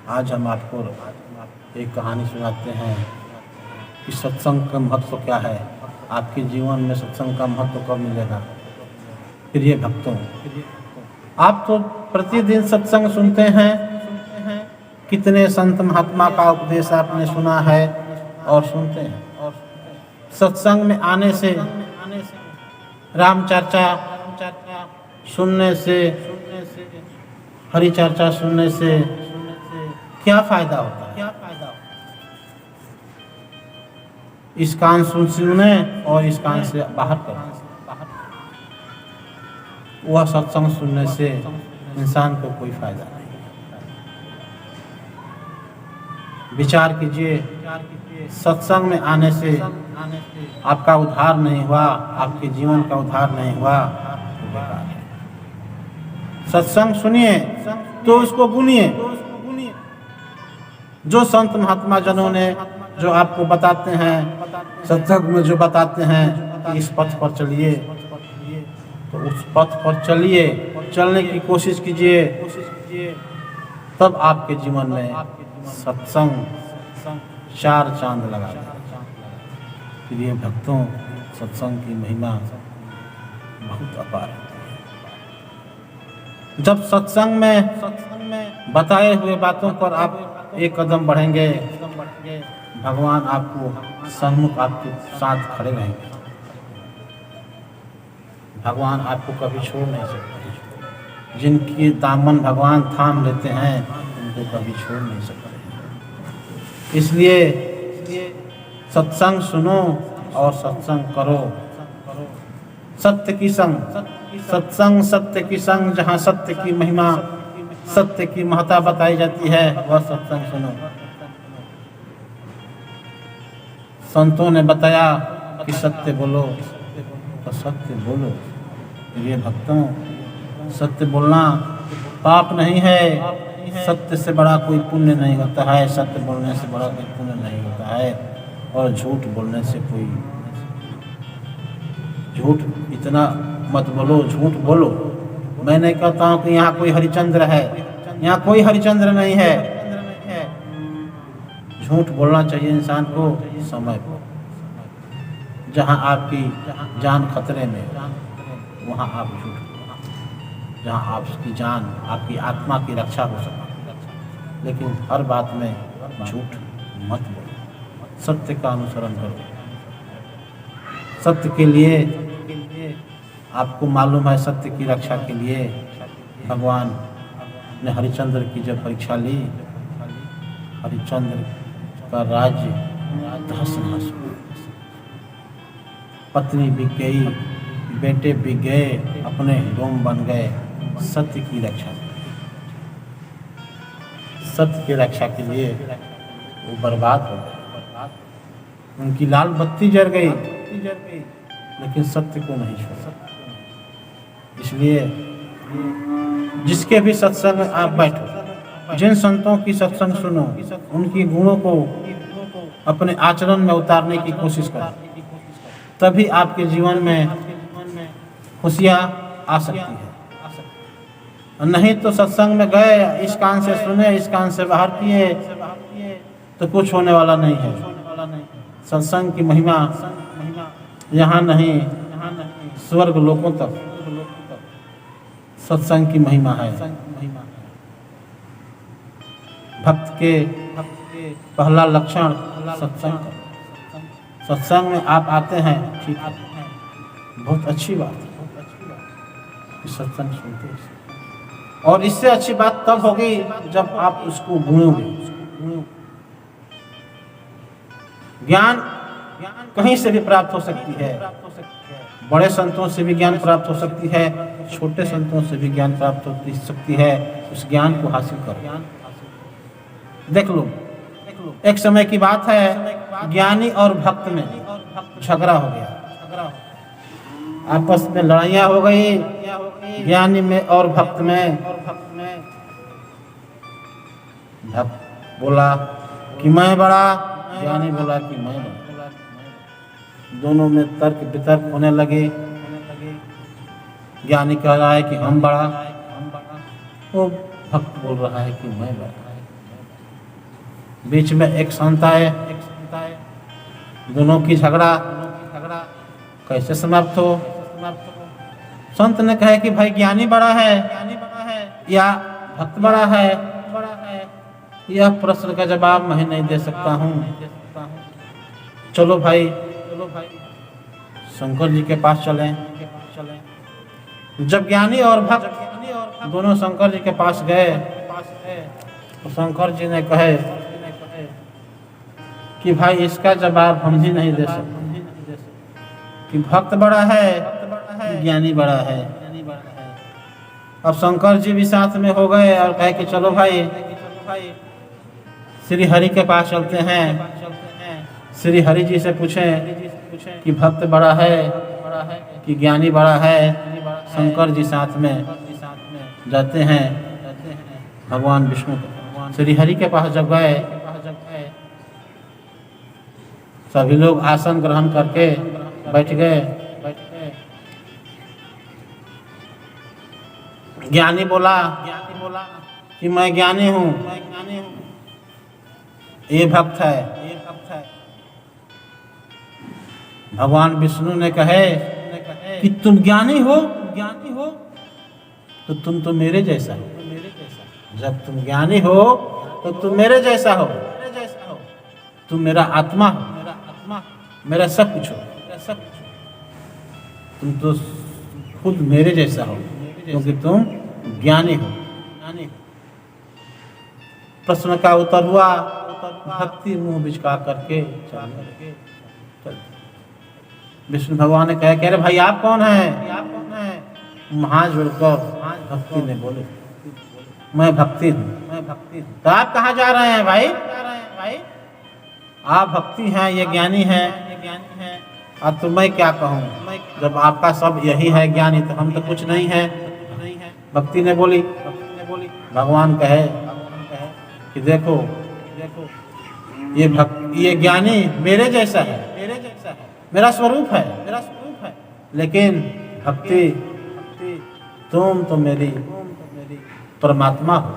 आज हम आपको एक कहानी सुनाते हैं कि सत्संग का महत्व क्या है। आपके जीवन में सत्संग का महत्व कब मिलेगा। प्रिय भक्तों, आप तो प्रतिदिन सत्संग सुनते हैं, कितने संत महात्मा का उपदेश आपने सुना है और सुनते हैं। सत्संग में आने से, राम चर्चा सुनने से, हरि चर्चा सुनने से क्या फायदा होता है। इस कान सुने और इस कान से बाहर कर। वह सत्संग सुनने से इंसान को कोई फायदा नहीं। विचार कीजिए, सत्संग में आने से आपका उद्धार नहीं हुआ, आपके जीवन का उद्धार नहीं हुआ, तो बेकार है। सत्संग सुनिए तो उसको गुनिए। जो संत महात्मा जनों ने जो आपको बताते हैं, सत्संग में जो बताते हैं कि इस पथ पर चलिए, तो उस पथ पर चलिए, चलने की कोशिश कीजिए, तब आपके जीवन में सत्संग चार चांद लगा देगा। प्रिय भक्तों, सत्संग की महिमा बहुत अपार है। जब सत्संग में बताए हुए बातों पर आप एक कदम बढ़ेंगे, भगवान आपको सन्मुख आपके साथ खड़े रहेंगे। भगवान आपको कभी छोड़ नहीं सकते। जिनकी दामन भगवान थाम लेते हैं, उनको कभी छोड़ नहीं सकते। इसलिए सत्संग सुनो और सत्संग करो। सत्य की संग, सत्संग सत्य की संग, जहाँ सत्य की महिमा, सत्य की महत्ता बताई जाती है, वह सत्संग सुनो। संतों ने बताया कि सत्य बोलो, तो सत्य बोलो। ये भक्तों, सत्य बोलना पाप नहीं है। सत्य से बड़ा कोई पुण्य नहीं होता है। सत्य बोलने से बड़ा कोई पुण्य नहीं होता है। और झूठ बोलने से कोई, झूठ इतना मत बोलो, झूठ बोलो। मैं नहीं कहता हूँ कि यहाँ कोई हरिचंद्र है, यहाँ कोई हरिचंद्र नहीं है। झूठ बोलना चाहिए इंसान को समय पर, जहाँ आपकी जान खतरे में, वहाँ आप झूठ, जहाँ आपकी जान, आपकी आत्मा की रक्षा हो सके। लेकिन हर बात में झूठ मत बोलो, सत्य का अनुसरण करो। सत्य के लिए आपको मालूम है, सत्य की रक्षा के लिए भगवान ने हरिचंद्र की जब परीक्षा ली, हरिचंद्र का राज्य तहस नहस हुआ। पत्नी बिक गई, बेटे बिक गए, अपने डोम बन गए। सत्य की रक्षा, सत्य की रक्षा के लिए वो बर्बाद हो गए। उनकी लाल बत्ती जल गई, लेकिन सत्य को नहीं छोड़ा। इसलिए जिसके भी सत्संग में आप बैठो, जिन संतों की सत्संग सुनो, उनकी गुणों को अपने आचरण में उतारने की कोशिश करो, तभी आपके जीवन में खुशियाँ आ सकती है। नहीं तो सत्संग में गए, इस कान से सुने, इस कान से बाहर किए, तो कुछ होने वाला नहीं है। सत्संग की महिमा यहाँ नहीं, स्वर्ग लोकों तक सत्संग की महिमा है। भक्त के पहला लक्षण सत्संग। सत्संग में आप आते हैं, ठीक है, बहुत अच्छी बात है कि सत्संग सुनते हैं। और इससे अच्छी बात तब होगी जब आप उसको गुणोगे। ज्ञान कहीं से भी प्राप्त हो सकती है। बड़े संतों से भी ज्ञान प्राप्त हो सकती है, छोटे संतों से भी ज्ञान प्राप्त हो सकती है। उस ज्ञान को हासिल करो। देख लो, एक समय की बात है, ज्ञानी और भक्त में झगड़ा हो गया, आपस में लड़ाइयाँ हो गई, ज्ञानी में और भक्त में। भक्त बोला कि मैं बड़ा, ज्ञानी बोला कि मैं बड़ा। दोनों में तर्क वितर्क होने लगे। ज्ञानी कह रहा है कि हम बड़ा, वो भक्त बोल रहा है कि मैं बड़ा। बीच में एक संत आए, दोनों की झगड़ा कैसे समाप्त हो? संत ने कहा कि भाई ज्ञानी बड़ा है या भक्त बड़ा है, यह प्रश्न का जवाब मैं नहीं दे सकता हूँ। चलो भाई शंकर जी के पास चलें। जब ज्ञानी और भक्त दोनों शंकर जी के पास गए तो शंकर जी ने कहे कि भाई इसका जवाब हम ही नहीं दे सकते कि भक्त बड़ा है ज्ञानी बड़ा है। अब शंकर जी भी साथ में हो गए और कहे कि चलो भाई श्री हरि के पास चलते हैं, श्री हरि जी से पूछें कि भक्त बड़ा है कि ज्ञानी बड़ा है। शंकर जी साथ में जाते हैं भगवान विष्णु श्री हरि के पास जब गए, सभी लोग आसन ग्रहण करके बैठ गए। ज्ञानी बोला कि मैं ज्ञानी हूँ, ये भक्त है। भगवान विष्णु ने कहे कि तुम ज्ञानी हो तो तुम तो मेरे जैसा हो। जब तुम ज्ञानी हो तो तुम मेरे जैसा हो, तुम मेरा आत्मा हो, मेरा सब कुछ हो। तुम तो खुद मेरे जैसा हो क्योंकि तुम ज्ञानी हो। प्रश्न का उत्तर हुआ, भक्ति मुंह बिचका करके चल। विष्णु भगवान ने कहा, कह रहे भाई आप कौन हैं? हाथ जोड़कर भक्ति ने बोले मैं भक्ति हूँ। तो आप कहाँ जा रहे हैं भाई? आप भक्ति हैं, ये ज्ञानी हैं। अब तो मैं क्या कहूँ, जब आपका सब यही है ज्ञानी तो हम तो कुछ नहीं है। भक्ति ने बोली। भगवान कहे कि देखो ये ज्ञानी मेरे जैसा है, मेरा स्वरूप है। लेकिन भक्ति तुम तो मेरी परमात्मा हो,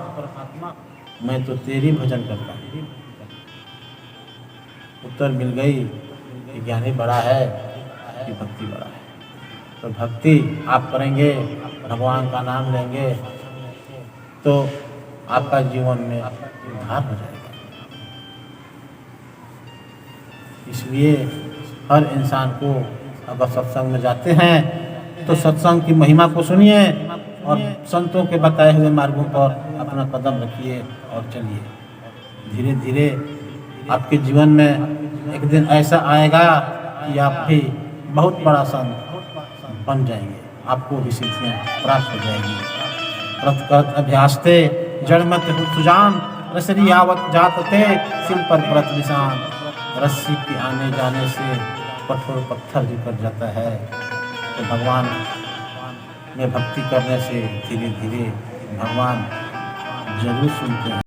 मैं तो तेरी भजन करता हूँ। उत्तर मिल गई कि ज्ञानी बड़ा है कि भक्ति बड़ा है। तो भक्ति आप करेंगे, भगवान का नाम लेंगे तो आपका जीवन में उद्धार हो जाएगा। इसलिए हर इंसान को अगर सत्संग में जाते हैं तो सत्संग की महिमा को सुनिए और संतों के बताए हुए मार्गों पर अपना कदम रखिए और चलिए। धीरे धीरे आपके जीवन में एक दिन ऐसा आएगा कि आप भी बहुत बड़ा संत बन जाएंगे, आपको भी सिद्धियाँ प्राप्त हो जाएंगी। प्रत अभ्यासते जड़मत सुजान रसरी आवत जातते सिल पर प्रत निशान। रस्सी के आने जाने से कठोर पत्थर भी कट जाता है। तो भगवान में भक्ति करने से धीरे धीरे भगवान जरूर सुनते हैं।